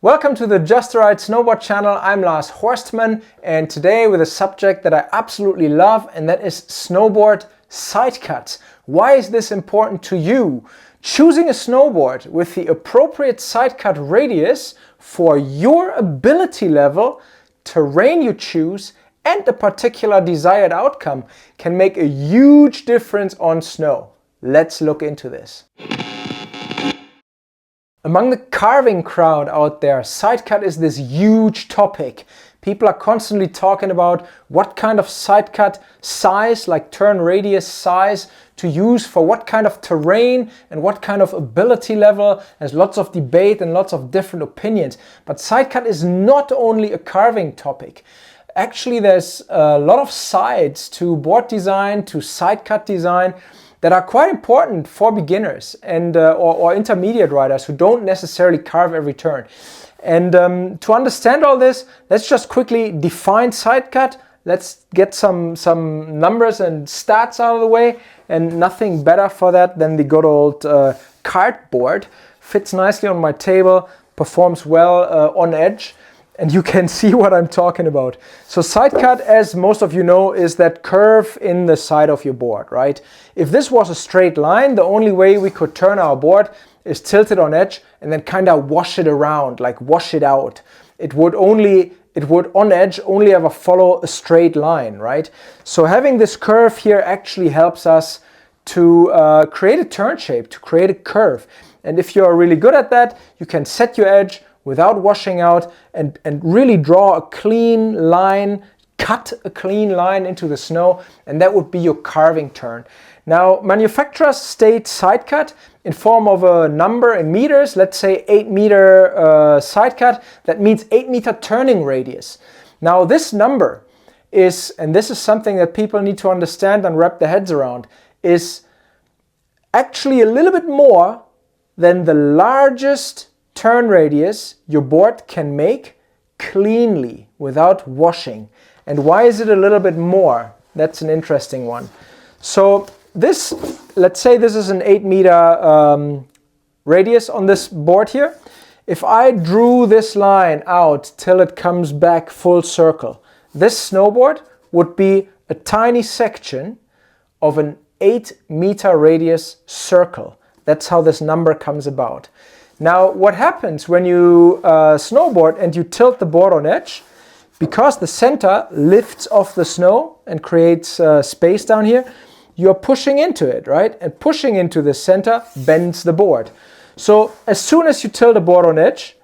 Welcome to the Just Right Snowboard channel. I'm Lars Horstman, and today with a subject that I absolutely love, and that is snowboard sidecuts. Why is this important to you? Choosing a snowboard with the appropriate sidecut radius for your ability level, terrain you choose, and the particular desired outcome can make a huge difference on snow. Let's look into this. Among the carving crowd out there, sidecut is this huge topic. People are constantly talking about what kind of sidecut size, like turn radius size, to use for what kind of terrain and what kind of ability level. There's lots of debate and lots of different opinions. But sidecut is not only a carving topic. Actually, there's a lot of sides to board design, to sidecut design, that are quite important for beginners and or intermediate riders who don't necessarily carve every turn. And to understand all this, let's just quickly define sidecut. Let's get some numbers and stats out of the way, and nothing better for that than the good old cardboard. Fits nicely on my table, performs well on edge, and you can see what I'm talking about. So sidecut, as most of you know, is that curve in the side of your board, right? If this was a straight line, the only way we could turn our board is tilt it on edge and then kind of wash it around, like wash it out. It would on edge only ever follow a straight line, right? So having this curve here actually helps us to create a turn shape, to create a curve. And if you're really good at that, you can set your edge without washing out and really draw a clean line, cut a clean line into the snow, and that would be your carving turn. Now, manufacturers state sidecut in form of a number in meters. Let's say 8 meter sidecut. That means 8 meter turning radius. Now, this number is, and this is something that people need to understand and wrap their heads around, is actually a little bit more than the largest turn radius your board can make cleanly without washing. And why is it a little bit more? That's an interesting one. So this, let's say this is an 8 meter radius on this board here. If I drew this line out till it comes back full circle, this snowboard would be a tiny section of an 8 meter radius circle. That's how this number comes about. Now, what happens when you snowboard and you tilt the board on edge? Because the center lifts off the snow and creates space down here, you're pushing into it, right? And pushing into the center bends the board. So as soon as you tilt the board on edge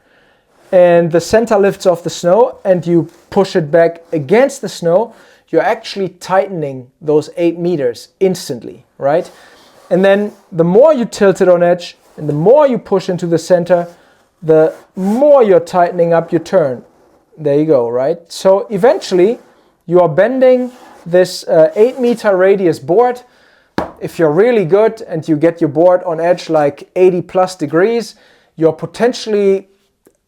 and the center lifts off the snow and you push it back against the snow, you're actually tightening those 8 meters instantly, right? And then the more you tilt it on edge, and the more you push into the center, the more you're tightening up your turn. There you go, right? So eventually you are bending this 8 meter radius board. If you're really good and you get your board on edge like 80 plus degrees, you're potentially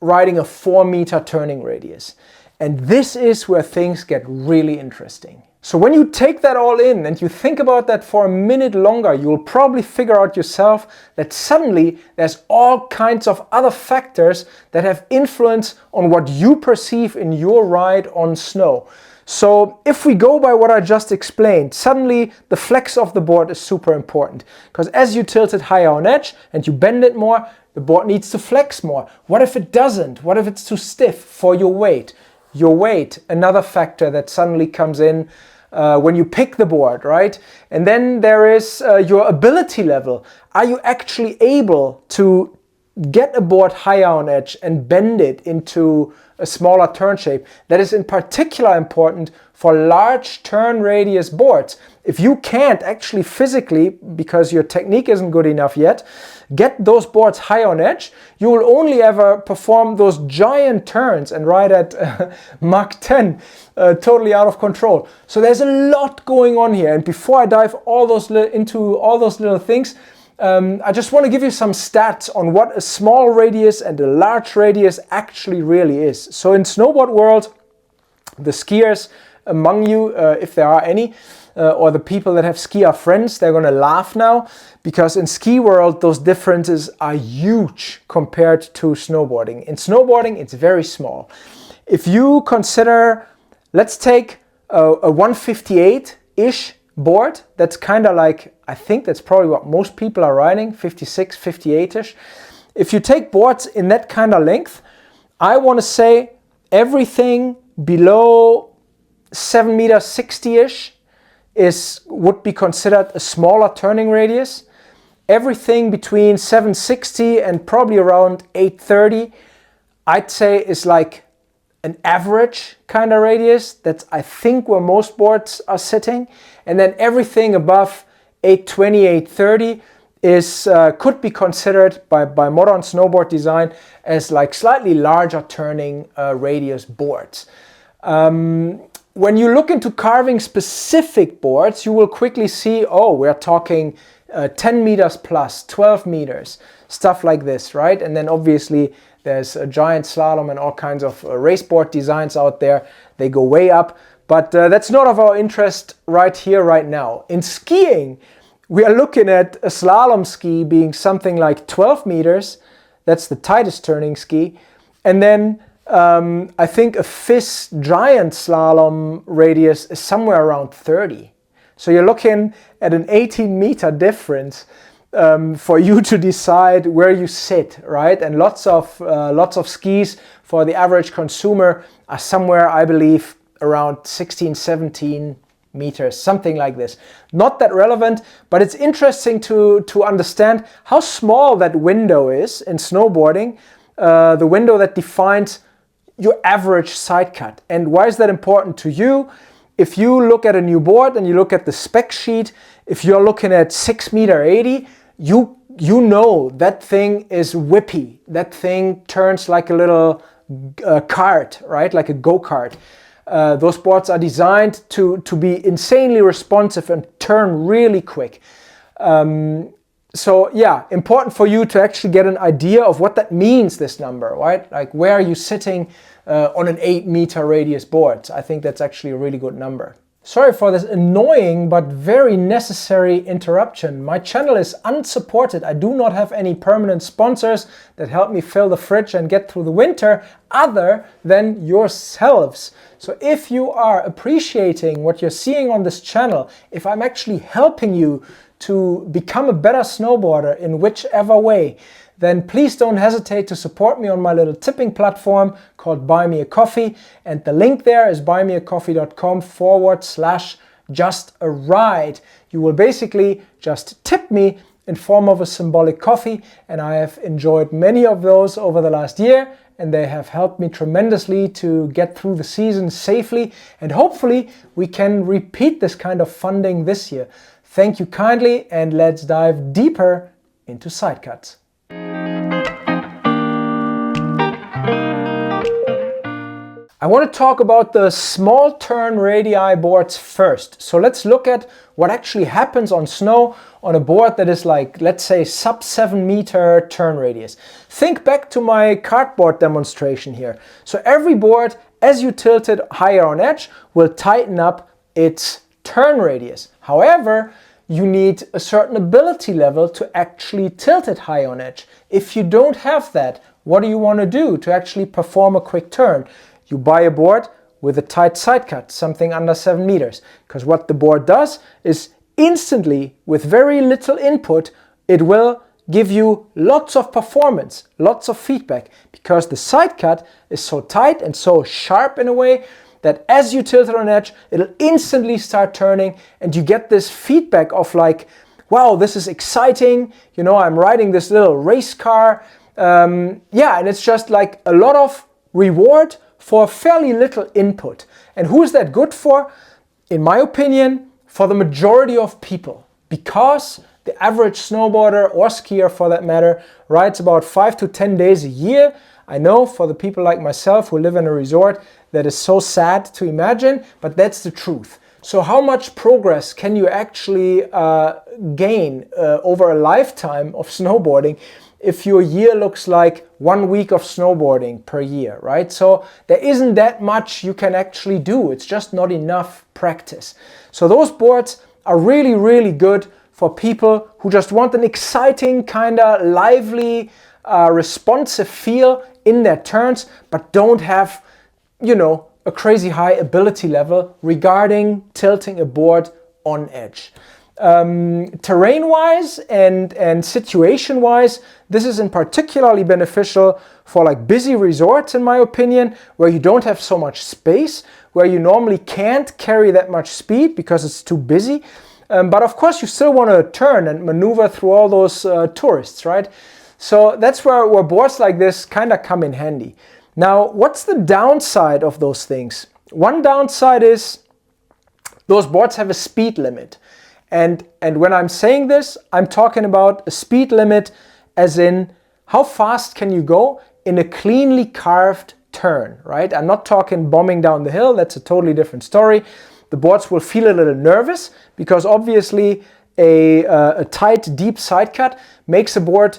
riding a 4 meter turning radius. And this is where things get really interesting. So when you take that all in and you think about that for a minute longer, you'll probably figure out yourself that suddenly there's all kinds of other factors that have influence on what you perceive in your ride on snow. So if we go by what I just explained, suddenly the flex of the board is super important. Because as you tilt it higher on edge and you bend it more, the board needs to flex more. What if it doesn't? What if it's too stiff for your weight? Your weight, another factor that suddenly comes in when you pick the board, right? And then there is your ability level. Are you actually able to get a board higher on edge and bend it into a smaller turn shape? That is in particular important for large turn radius boards. If you can't actually physically, because your technique isn't good enough yet, get those boards high on edge, you will only ever perform those giant turns and ride at Mach 10, totally out of control. So there's a lot going on here. And before I dive into all those little things, I just want to give you some stats on what a small radius and a large radius actually really is. So in snowboard world, the skiers among you, if there are any, or the people that have skier friends, they're going to laugh now, because in ski world those differences are huge compared to snowboarding. In snowboarding it's very small. If you consider, let's take a 158-ish board, that's kind of like, I think that's probably what most people are riding, 56, 58-ish. If you take boards in that kind of length, I want to say everything below 7 meters 60-ish would be considered a smaller turning radius. Everything between 760 and probably around 830, I'd say is like an average kind of radius. That's, I think, where most boards are sitting. And then everything above 820, 830 could be considered by modern snowboard design as like slightly larger turning radius boards. When you look into carving specific boards, you will quickly see, oh, we're talking 10 meters plus, 12 meters, stuff like this, right? And then obviously there's a giant slalom and all kinds of race board designs out there. They go way up, but that's not of our interest right here, right now. In skiing, we are looking at a slalom ski being something like 12 meters. That's the tightest turning ski. And then I think a FIS giant slalom radius is somewhere around 30. So you're looking at an 18-meter difference for you to decide where you sit, right? And lots of skis for the average consumer are somewhere, I believe, around 16, 17 meters, something like this. Not that relevant, but it's interesting to understand how small that window is in snowboarding, the window that defines your average side cut. And why is that important to you? If you look at a new board and you look at the spec sheet, if you're looking at 6 meter 80, you know that thing is whippy. That thing turns like a little kart, right? Like a go-kart. Those boards are designed to be insanely responsive and turn really quick. So yeah, important for you to actually get an idea of what that means, this number, right? Like, where are you sitting on an 8 meter radius board? I think that's actually a really good number. Sorry for this annoying but very necessary interruption. My channel is unsupported. I do not have any permanent sponsors that help me fill the fridge and get through the winter other than yourselves. So if you are appreciating what you're seeing on this channel, if I'm actually helping you to become a better snowboarder in whichever way, then please don't hesitate to support me on my little tipping platform called Buy Me a Coffee. And the link there is buymeacoffee.com/justaride. You will basically just tip me in form of a symbolic coffee. And I have enjoyed many of those over the last year, and they have helped me tremendously to get through the season safely. And hopefully we can repeat this kind of funding this year. Thank you kindly, and let's dive deeper into Sidecuts. I want to talk about the small turn radii boards first. So let's look at what actually happens on snow on a board that is like, let's say, sub 7 meter turn radius. Think back to my cardboard demonstration here. So every board, as you tilt it higher on edge, will tighten up its turn radius. However, you need a certain ability level to actually tilt it high on edge. If you don't have that, what do you want to do to actually perform a quick turn? You buy a board with a tight side cut, something under 7 meters. Because what the board does is instantly, with very little input, it will give you lots of performance, lots of feedback. Because the side cut is so tight and so sharp in a way that as you tilt it on edge, it'll instantly start turning, and you get this feedback of like, wow, this is exciting. You know, I'm riding this little race car. Yeah, and it's just like a lot of reward for fairly little input. And who is that good for? In my opinion, for the majority of people. Because the average snowboarder, or skier for that matter, rides about 5 to 10 days a year. I know for the people like myself who live in a resort, that is so sad to imagine, but that's the truth. So how much progress can you actually gain over a lifetime of snowboarding if your year looks like 1 week of snowboarding per year, right? So there isn't that much you can actually do. It's just not enough practice. So those boards are really, really good for people who just want an exciting, kind of lively, responsive feel in their turns, but don't have, you know, a crazy high ability level regarding tilting a board on edge. Terrain-wise and situation-wise, this is in particularly beneficial for like busy resorts, in my opinion, where you don't have so much space, where you normally can't carry that much speed because it's too busy. But of course, you still want to turn and maneuver through all those tourists, right? So that's where boards like this kind of come in handy. Now, what's the downside of those things? One downside is those boards have a speed limit. And when I'm saying this, I'm talking about a speed limit as in how fast can you go in a cleanly carved turn, right? I'm not talking bombing down the hill. That's a totally different story. The boards will feel a little nervous because obviously a tight, deep side cut makes a board,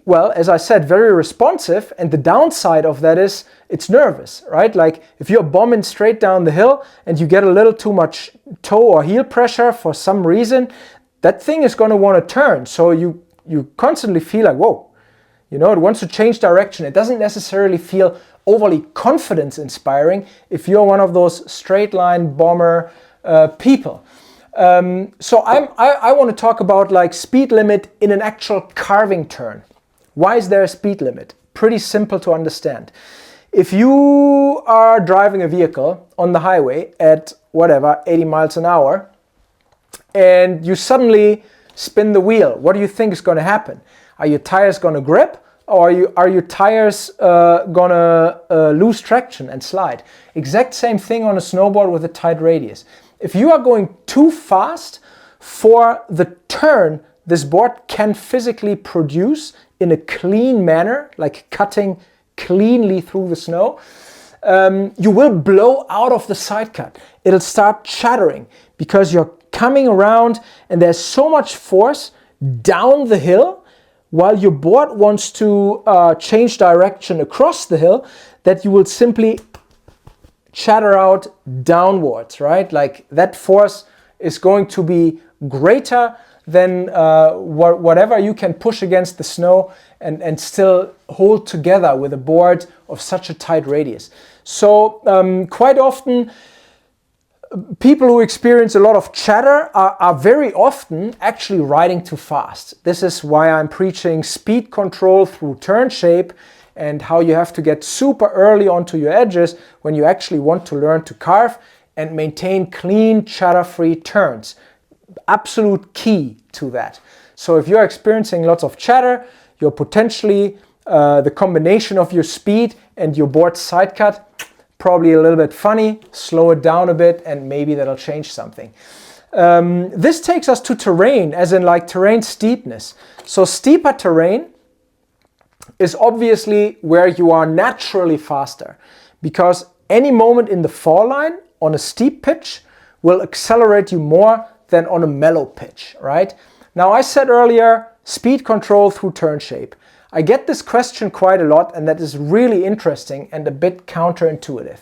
well, as I said, very responsive. And the downside of that is it's nervous, right? Like if you're bombing straight down the hill and you get a little too much toe or heel pressure for some reason, that thing is going to want to turn. So you constantly feel like, whoa, you know, it wants to change direction. It doesn't necessarily feel overly confidence inspiring if you're one of those straight line bomber people. So I want to talk about like speed limit in an actual carving turn. Why is there a speed limit? Pretty simple to understand. If you are driving a vehicle on the highway at whatever, 80 miles an hour, and you suddenly spin the wheel, what do you think is going to happen? Are your tires going to grip? Or are your tires gonna lose traction and slide? Exact same thing on a snowboard with a tight radius. If you are going too fast for the turn this board can physically produce in a clean manner, like cutting cleanly through the snow, you will blow out of the side cut. It'll start chattering because you're coming around and there's so much force down the hill while your board wants to change direction across the hill, that you will simply chatter out downwards, right? Like that force is going to be greater than whatever you can push against the snow and still hold together with a board of such a tight radius. So quite often, people who experience a lot of chatter are very often actually riding too fast. This is why I'm preaching speed control through turn shape and how you have to get super early onto your edges when you actually want to learn to carve and maintain clean, chatter-free turns. Absolute key to that. So if you're experiencing lots of chatter, you're potentially the combination of your speed and your board side cut, probably a little bit funny. Slow it down a bit and maybe that'll change something. This takes us to terrain, as in like terrain steepness. So steeper terrain is obviously where you are naturally faster, because any moment in the fall line on a steep pitch will accelerate you more than on a mellow pitch, right? Now I said earlier, speed control through turn shape. I get this question quite a lot, and that is really interesting and a bit counterintuitive.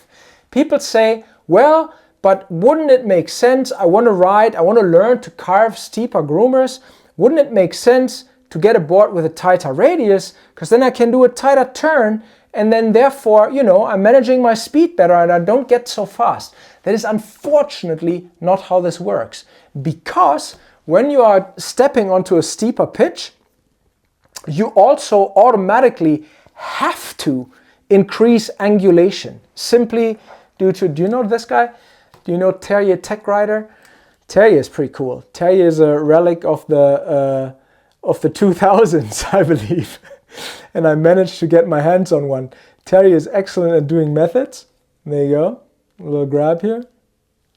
People say, well, but wouldn't it make sense? I want to learn to carve steeper groomers. Wouldn't it make sense to get a board with a tighter radius? Because then I can do a tighter turn, and then therefore, you know, I'm managing my speed better and I don't get so fast. That is unfortunately not how this works. Because when you are stepping onto a steeper pitch, you also automatically have to increase angulation. Simply due to, do you know this guy? Do you know Terrier Tech Rider? Terrier is pretty cool. Terrier is a relic of the 2000s, I believe. And I managed to get my hands on one. Terrier is excellent at doing methods. There you go. A little grab here.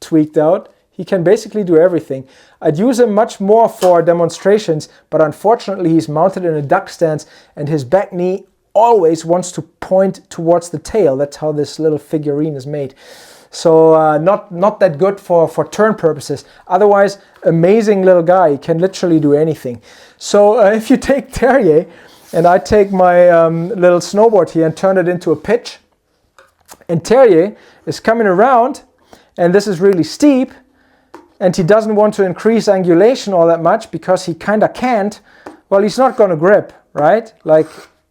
Tweaked out. He can basically do everything. I'd use him much more for demonstrations, but unfortunately he's mounted in a duck stance and his back knee always wants to point towards the tail. That's how this little figurine is made. So not that good for turn purposes. Otherwise, amazing little guy. He can literally do anything. So if you take Terrier and I take my little snowboard here and turn it into a pitch. And Terje is coming around, and this is really steep, and he doesn't want to increase angulation all that much because he kind of can't. Well, he's not going to grip, right? Like,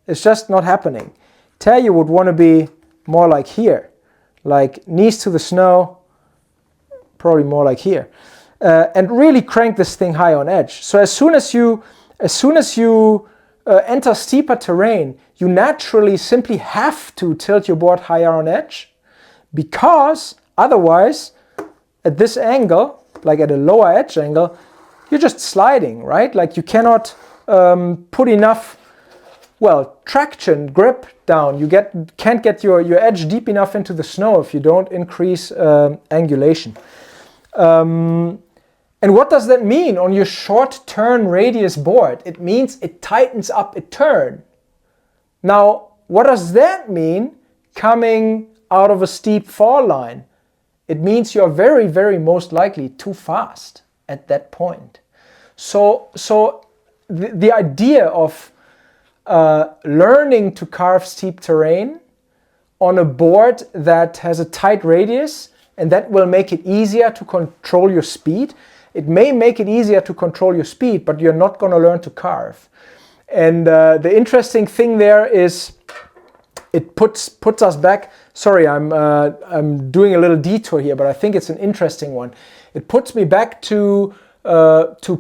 it's just not happening. Terje would want to be more like here, like knees to the snow, probably more like here, and really crank this thing high on edge. So as soon as you enter steeper terrain, you naturally simply have to tilt your board higher on edge, because otherwise, at this angle, like at a lower edge angle, you're just sliding, right? Like you cannot put enough, well, traction, grip down. You can't get your edge deep enough into the snow if you don't increase angulation. And what does that mean on your short turn radius board? It means it tightens up a turn. Now, what does that mean coming out of a steep fall line? It means you're very, very most likely too fast at that point. So the idea of learning to carve steep terrain on a board that has a tight radius, and that will make it easier to control your speed. It may make it easier to control your speed, but you're not going to learn to carve. And the interesting thing there is it puts us back. Sorry, I'm doing a little detour here, but I think it's an interesting one. It puts me back to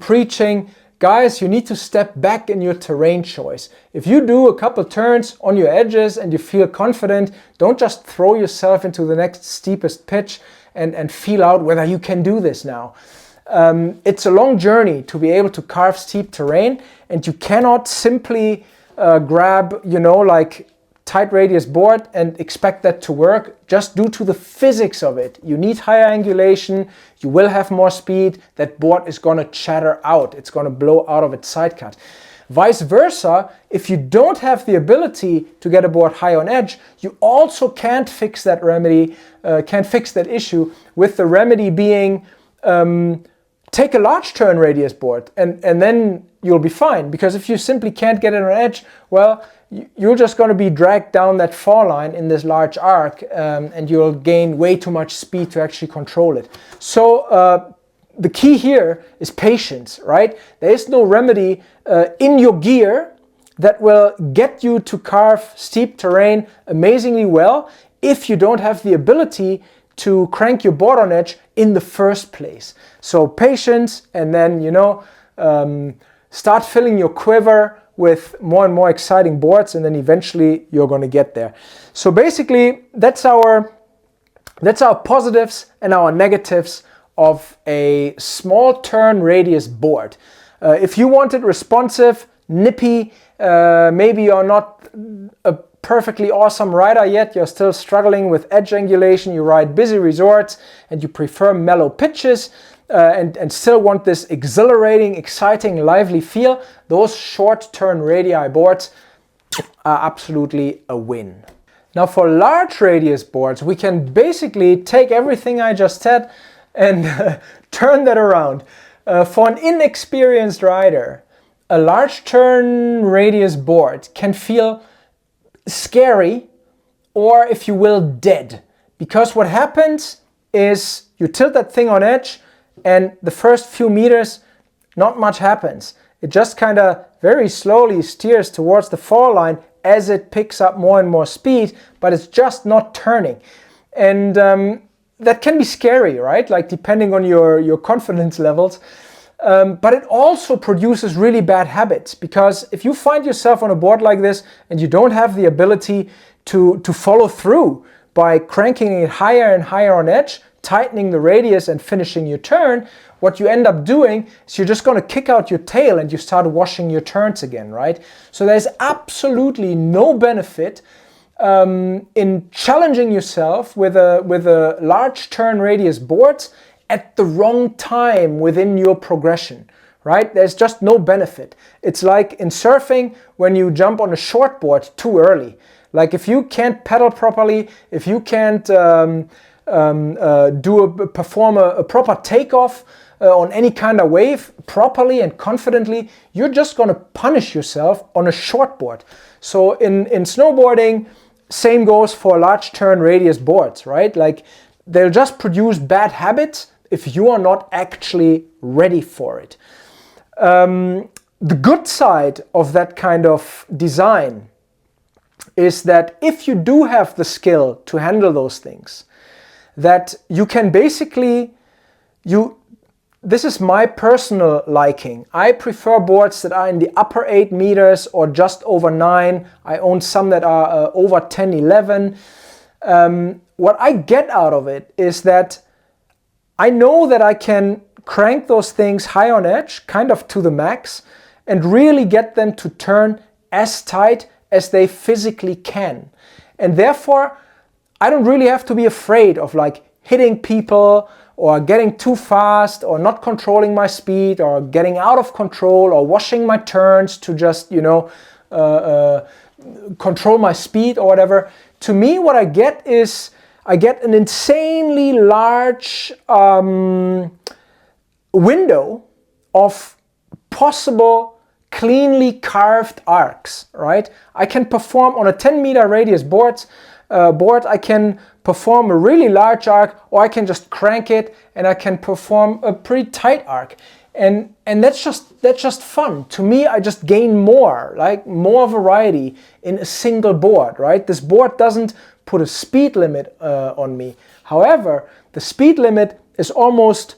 preaching, guys, you need to step back in your terrain choice. If you do a couple turns on your edges and you feel confident, don't just throw yourself into the next steepest pitch and feel out whether you can do this now. It's a long journey to be able to carve steep terrain, and you cannot simply grab, like tight radius board and expect that to work just due to the physics of it. You need higher angulation, you will have more speed, that board is going to chatter out, it's going to blow out of its side cut. Vice versa, if you don't have the ability to get a board high on edge, you also can't fix that issue, with the remedy being take a large turn radius board and then you'll be fine. Because if you simply can't get it on edge, well, you're just going to be dragged down that fall line in this large arc, and you'll gain way too much speed to actually control it. So the key here is patience, right? There is no remedy in your gear that will get you to carve steep terrain amazingly well if you don't have the ability to crank your board on edge in the first place. So patience, and then start filling your quiver with more and more exciting boards, and then eventually you're going to get there. So basically that's our positives and our negatives of a small turn radius board. If you want it responsive, nippy, maybe you're not a perfectly awesome rider yet, you're still struggling with edge angulation, you ride busy resorts and you prefer mellow pitches, and still want this exhilarating, exciting, lively feel, those short turn radii boards are absolutely a win. Now for large radius boards, we can basically take everything I just said and turn that around. For an inexperienced rider, a large turn radius board can feel scary, or if you will, dead. Because what happens is you tilt that thing on edge, and the first few meters, not much happens. It just kind of very slowly steers towards the fall line as it picks up more and more speed, but it's just not turning. And that can be scary, right? Like depending on your confidence levels. But it also produces really bad habits, because if you find yourself on a board like this and you don't have the ability to follow through by cranking it higher and higher on edge, tightening the radius and finishing your turn, what you end up doing is you're just going to kick out your tail and you start washing your turns again, right? So there's absolutely no benefit in challenging yourself with a large turn radius board at the wrong time within your progression, right? There's just no benefit. It's like in surfing when you jump on a short board too early. Like if you can't pedal properly, if you can't perform a proper takeoff on any kind of wave properly and confidently, you're just going to punish yourself on a short board. So in snowboarding, same goes for large turn radius boards, right? Like, they'll just produce bad habits if you are not actually ready for it. The good side of that kind of design is that if you do have the skill to handle those things, that you can basically, this is my personal liking. I prefer boards that are in the upper 8 meters or just over 9. I own some that are over 10, 11. What I get out of it is that I know that I can crank those things high on edge, kind of to the max, and really get them to turn as tight as they physically can. And therefore, I don't really have to be afraid of like hitting people or getting too fast or not controlling my speed or getting out of control or washing my turns to just, control my speed or whatever. To me, what I get is I get an insanely large window of possible cleanly carved arcs, right? I can perform on a 10-meter radius board, I can perform a really large arc, or I can just crank it and I can perform a pretty tight arc. And that's just fun. To me, I just gain more variety in a single board, right? This board doesn't put a speed limit on me. However, the speed limit is almost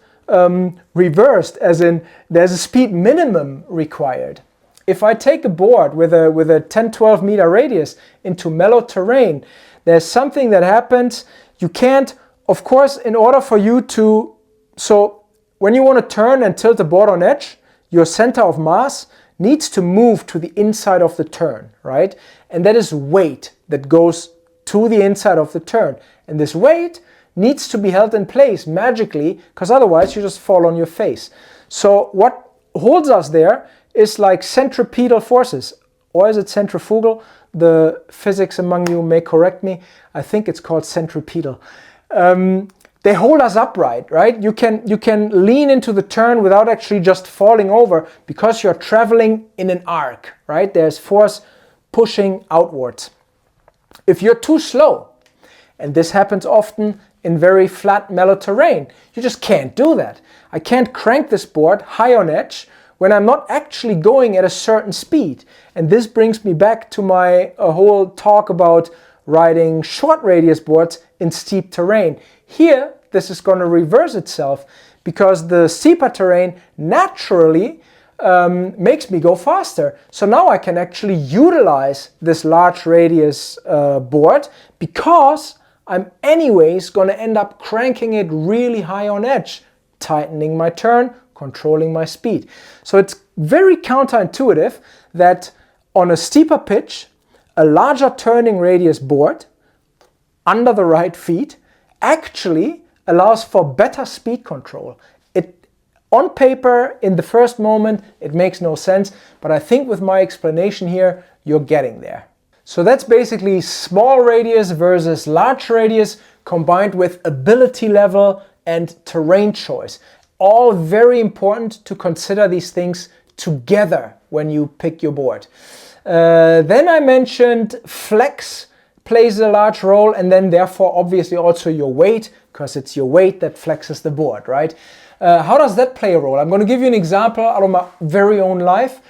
reversed, as in there's a speed minimum required. If I take a board with a 10-12 meter radius into mellow terrain, there's something that happens. You can't, of course, in order for you to, so when you want to turn and tilt the board on edge, your center of mass needs to move to the inside of the turn, right? And that is weight that goes to the inside of the turn. And this weight needs to be held in place magically, because otherwise you just fall on your face. So what holds us there is like centripetal forces, or is it centrifugal? The physics among you may correct me. I think it's called centripetal. They hold us upright, right? You can lean into the turn without actually just falling over because you're traveling in an arc, right? There's force pushing outwards. If you're too slow, and this happens often in very flat, mellow terrain, you just can't do that. I can't crank this board high on edge when I'm not actually going at a certain speed. And this brings me back to my whole talk about riding short radius boards in steep terrain. Here, this is going to reverse itself because the steeper terrain naturally makes me go faster. So now I can actually utilize this large radius board because I'm anyways going to end up cranking it really high on edge, tightening my turn, controlling my speed. So it's very counterintuitive that on a steeper pitch, a larger turning radius board under the right feet actually allows for better speed control. On paper, in the first moment, it makes no sense, but I think with my explanation here, you're getting there. So that's basically small radius versus large radius combined with ability level and terrain choice. All very important to consider these things together when you pick your board. Then I mentioned flex plays a large role, and then therefore obviously also your weight, because it's your weight that flexes the board, right? How does that play a role? I'm going to give you an example out of my very own life.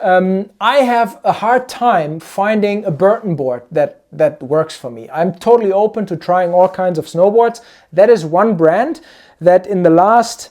I have a hard time finding a Burton board that works for me. I'm totally open to trying all kinds of snowboards. That is one brand that in the last,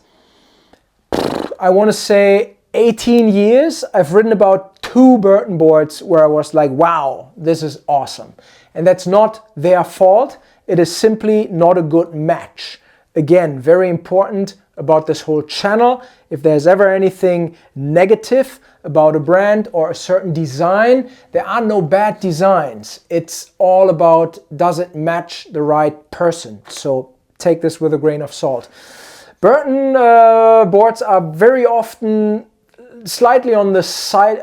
I want to say 18 years, I've ridden about 2 Burton boards where I was like, wow, this is awesome. And that's not their fault. It is simply not a good match. Again, very important about this whole channel. If there's ever anything negative about a brand or a certain design, there are no bad designs. It's all about, does it match the right person? So take this with a grain of salt. Burton boards are very often slightly on the side,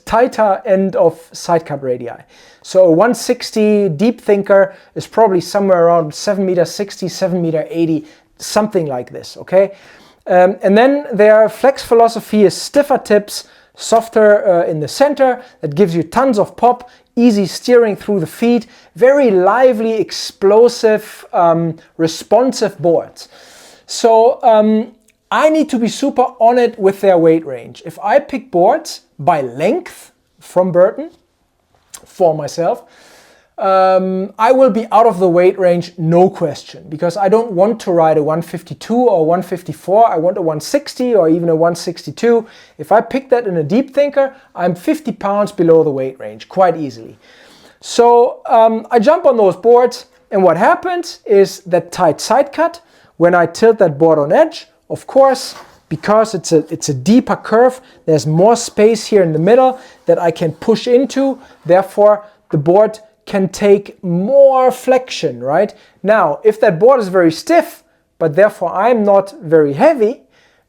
tighter end of sidecut radii. So a 160 deep thinker is probably somewhere around 7m60, 7m80, something like this, okay? And then their flex philosophy is stiffer tips, softer in the center, that gives you tons of pop, easy steering through the feet, very lively, explosive, responsive boards. So I need to be super on it with their weight range. If I pick boards by length from Burton for myself, I will be out of the weight range, no question, because I don't want to ride a 152 or 154. I want a 160 or even a 162. If I pick that in a deep thinker, I'm 50 pounds below the weight range quite easily. So I jump on those boards, and what happens is that tight side cut, when I tilt that board on edge, of course, because it's a deeper curve, there's more space here in the middle that I can push into. Therefore, the board can take more flexion, right? Now, if that board is very stiff, but therefore I'm not very heavy,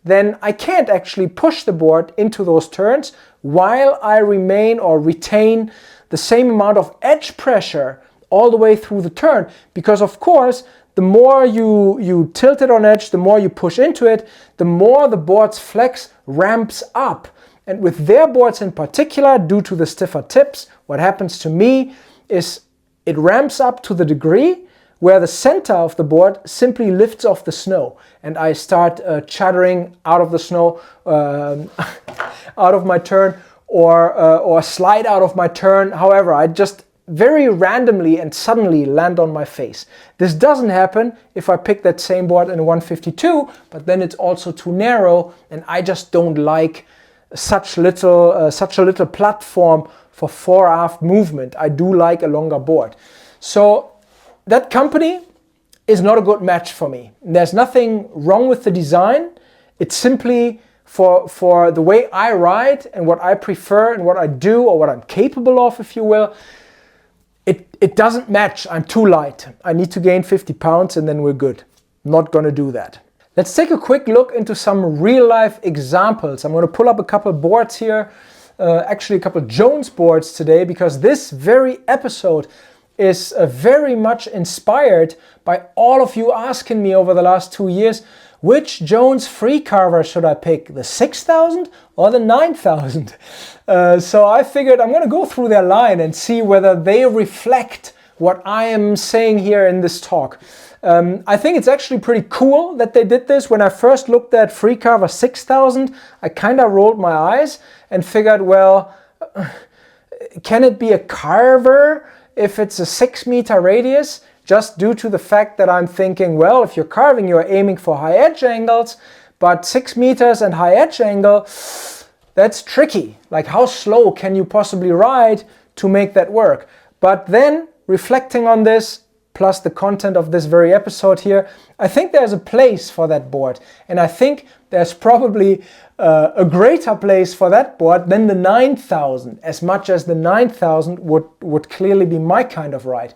then I can't actually push the board into those turns while I remain or retain the same amount of edge pressure all the way through the turn. Because of course, the more you tilt it on edge, the more you push into it, the more the board's flex ramps up. And with their boards in particular, due to the stiffer tips, what happens to me is it ramps up to the degree where the center of the board simply lifts off the snow, and I start chuttering out of the snow, out of my turn, or slide out of my turn. However, I just very randomly and suddenly land on my face. This doesn't happen if I pick that same board in a 152, but then it's also too narrow, and I just don't like such a little platform for fore-aft movement. I do like a longer board. So that company is not a good match for me. There's nothing wrong with the design. It's simply for the way I ride and what I prefer and what I do, or what I'm capable of, if you will, it doesn't match. I'm too light. I need to gain 50 pounds and then we're good. Not gonna do that. Let's take a quick look into some real-life examples. I'm gonna pull up a couple boards here. Actually a couple Jones boards today, because this very episode is very much inspired by all of you asking me over the last 2 years, which Jones Freecarver should I pick, the 6000 or the 9000? So I figured I'm going to go through their line and see whether they reflect what I am saying here in this talk. I think it's actually pretty cool that they did this. When I first looked at Freecarver 6000, I kind of rolled my eyes and figured, well, can it be a carver if it's a 6 meter radius? Just due to the fact that I'm thinking, well, if you're carving, you're aiming for high edge angles, but 6 meters and high edge angle, that's tricky. Like, how slow can you possibly ride to make that work? But then reflecting on this, plus the content of this very episode here, I think there's a place for that board. And I think there's probably a greater place for that board than the 9000, as much as the 9000 would clearly be my kind of ride.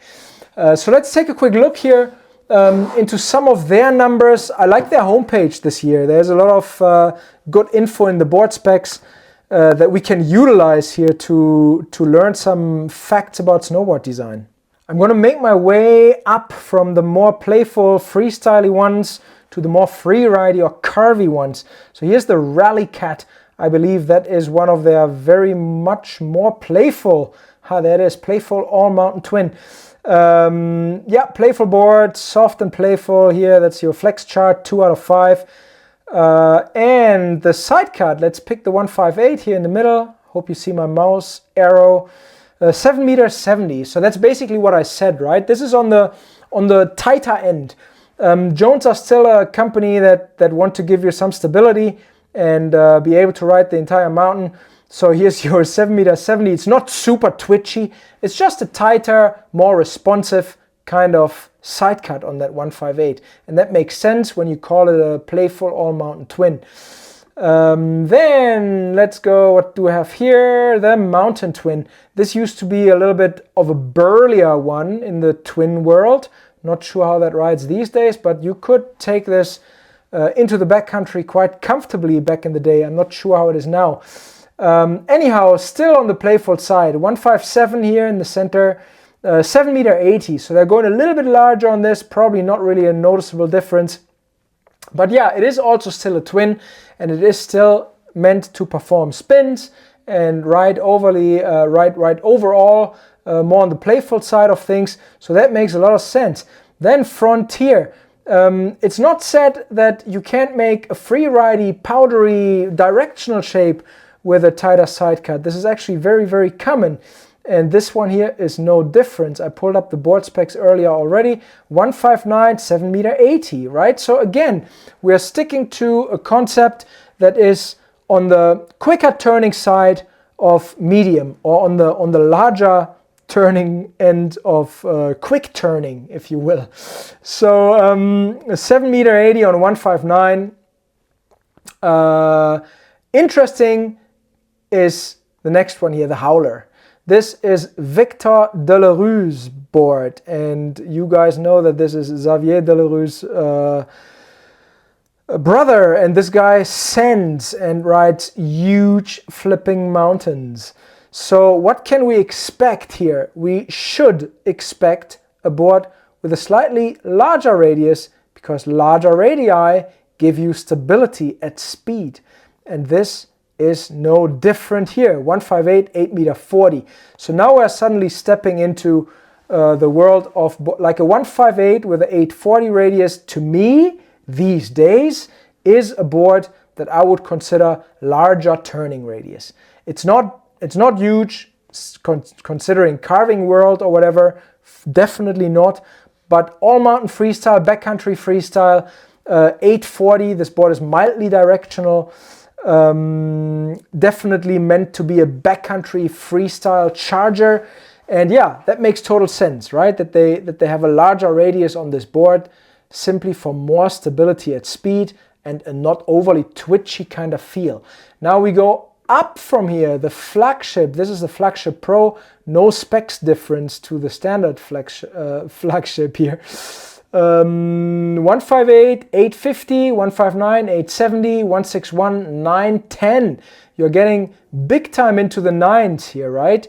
So let's take a quick look here into some of their numbers. I like their homepage this year. There's a lot of good info in the board specs that we can utilize here to learn some facts about snowboard design. I'm going to make my way up from the more playful, freestyly ones to the more free-ridey or carvy ones. So here's the Rally Cat. I believe that is one of their very much more playful, that is, playful all-mountain twin. Yeah, playful board, soft and playful here. That's your flex chart, 2 out of 5. And the Sidecut, let's pick the 158 here in the middle. Hope you see my mouse arrow. 7m70. So that's basically what I said, right? This is on the tighter end. Jones are still a company that want to give you some stability and be able to ride the entire mountain. So here's your 7m70. It's not super twitchy. It's just a tighter, more responsive kind of side cut on that 158. And that makes sense when you call it a playful all-mountain twin. Then let's go, what do we have here? The mountain twin. This used to be a little bit of a burlier one in the twin world. Not sure how that rides these days, but you could take this into the backcountry quite comfortably back in the day. I'm not sure how it is now. Anyhow, still on the playful side, 157 here in the center, 7m80. So they're going a little bit larger on this, probably not really a noticeable difference. But yeah, it is also still a twin, and it is still meant to perform spins and ride overall more on the playful side of things. So that makes a lot of sense. Then frontier. It's not said that you can't make a free-ridey, powdery, directional shape with a tighter side cut. This is actually very, very common. And this one here is no different. I pulled up the board specs earlier already. 159, 7m80, right? So again, we are sticking to a concept that is on the quicker turning side of medium, or on the larger turning end of quick turning, if you will. So 7m80 on 159. Interesting is the next one here, the Howler. This is Victor Delarue's board, and you guys know that this is Xavier Delarue's brother, and this guy sends and rides huge flipping mountains. So what can we expect here? We should expect a board with a slightly larger radius, because larger radii give you stability at speed, and this is no different here. 158, 8m40. So now we're suddenly stepping into the world of like a 158 with an 840 radius. To me, these days, is a board that I would consider larger turning radius. It's not huge considering carving world or whatever, definitely not. But all mountain freestyle, backcountry freestyle, 840. This board is mildly directional. Definitely meant to be a backcountry freestyle charger, and yeah, that makes total sense, right? That they have a larger radius on this board, simply for more stability at speed and a not overly twitchy kind of feel. Now we go up from here. The flagship. This is the flagship Pro. No specs difference to the standard flagship here. 158, 850, 159, 870, 161, 910. You're getting big time into the nines here, right?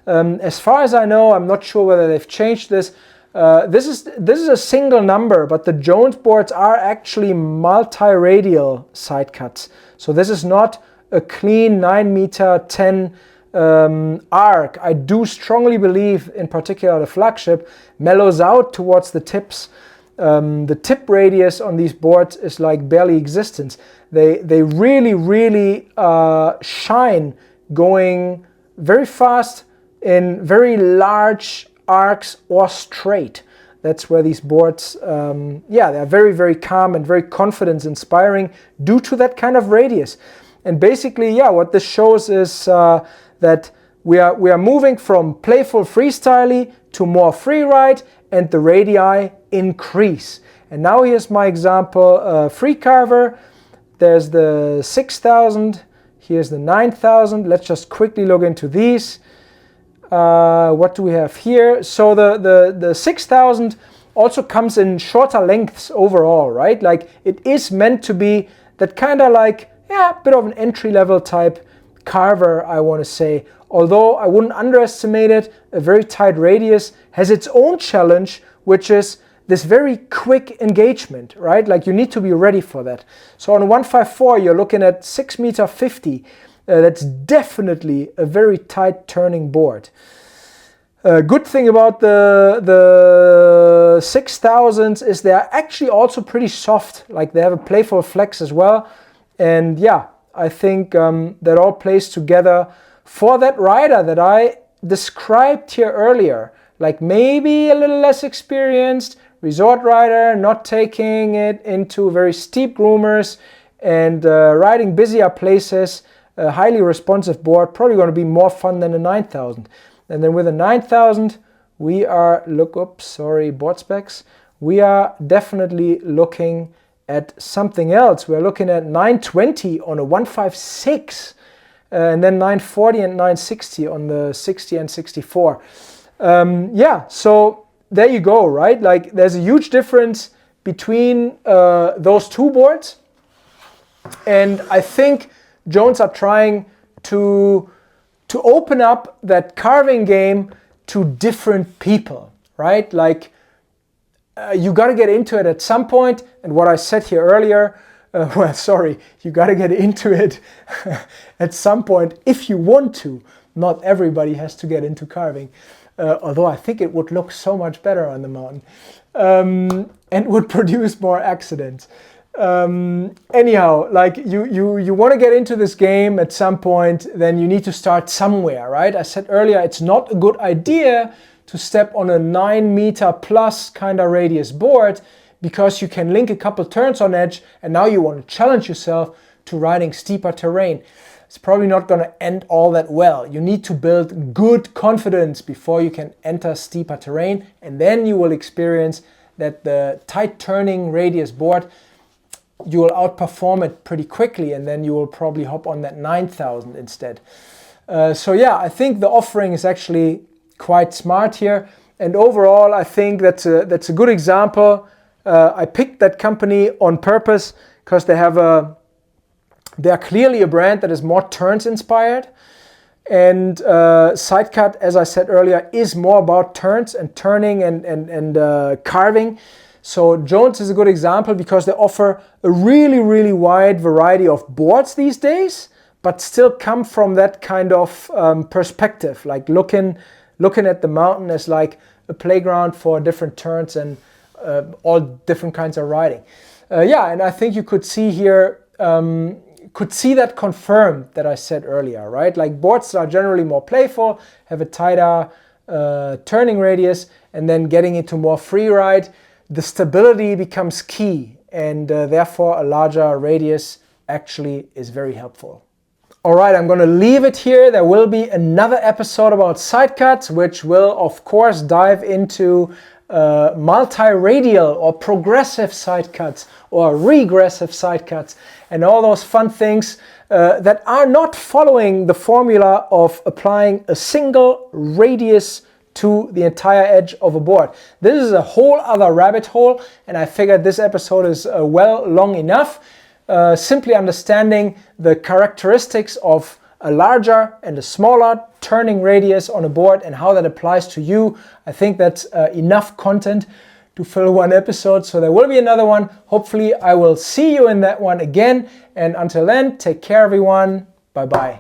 As far as I know, I'm not sure whether they've changed this. This is a single number, but the Jones boards are actually multi-radial side cuts. So this is not a clean 9m10 arc. I do strongly believe, in particular, the flagship mellows out towards the tips. The tip radius on these boards is like barely existence. They really shine going very fast in very large arcs or straight. That's where these boards, they're very calm and very confidence inspiring due to that kind of radius. And basically, what this shows is that we are moving from playful freestyly to more free ride, and the radii increase. And now here's my example, Freecarver. There's the 6000, here's the 9000. Let's just quickly look into these. What do we have here? So the 6000 also comes in shorter lengths overall, right? Like, it is meant to be that kind of like, a bit of an entry-level type carver, I want to say. Although I wouldn't underestimate it, a very tight radius has its own challenge, which is this very quick engagement, right? Like, you need to be ready for that. So on a 154, you're looking at 6m50. That's definitely a very tight turning board. Good thing about the 6000s is they're actually also pretty soft. Like, they have a playful flex as well. And I think that all plays together for that rider that I described here earlier. Like, maybe a little less experienced resort rider, not taking it into very steep groomers and riding busier places. A highly responsive board, probably going to be more fun than a 9000. And then with a 9000, we are, board specs. We are definitely looking at something else. We're looking at 920 on a 156, and then 940 and 960 on the 60 and 64. So there you go, right? Like, there's a huge difference between those two boards. And I think Jones are trying to open up that carving game to different people, right? Like you got to get into it at some point. And what I said here earlier, you got to get into it at some point if you want to. Not everybody has to get into carving, although I think it would look so much better on the mountain and would produce more accidents. Anyhow, like you want to get into this game at some point, then you need to start somewhere, right? I said earlier, it's not a good idea to step on a 9 meter plus kind of radius board, because you can link a couple turns on edge and now you want to challenge yourself to riding steeper terrain. It's probably not going to end all that well. You need to build good confidence before you can enter steeper terrain, and then you will experience that the tight turning radius board, you will outperform it pretty quickly, and then you will probably hop on that 9,000 instead. So yeah, I think the offering is actually quite smart here, and overall I think that's a good example. I picked that company on purpose because they're clearly a brand that is more turns inspired, and Sidecut, as I said earlier, is more about turns and turning and carving. So Jones is a good example because they offer a really wide variety of boards these days, but still come from that kind of perspective, like looking at the mountain as like a playground for different turns and all different kinds of riding. Yeah, and I think you could see here, could see that confirmed that I said earlier, right? Like boards that are generally more playful, have a tighter turning radius, and then getting into more free ride, the stability becomes key, and therefore a larger radius actually is very helpful. All right, I'm going to leave it here. There will be another episode about sidecuts, which will of course dive into multi-radial or progressive sidecuts or regressive sidecuts and all those fun things that are not following the formula of applying a single radius to the entire edge of a board. This is a whole other rabbit hole, and I figured this episode is long enough. Simply understanding the characteristics of a larger and a smaller turning radius on a board and how that applies to you. I think that's enough content to fill one episode, so there will be another one. Hopefully I will see you in that one again, and until then, take care everyone. Bye bye.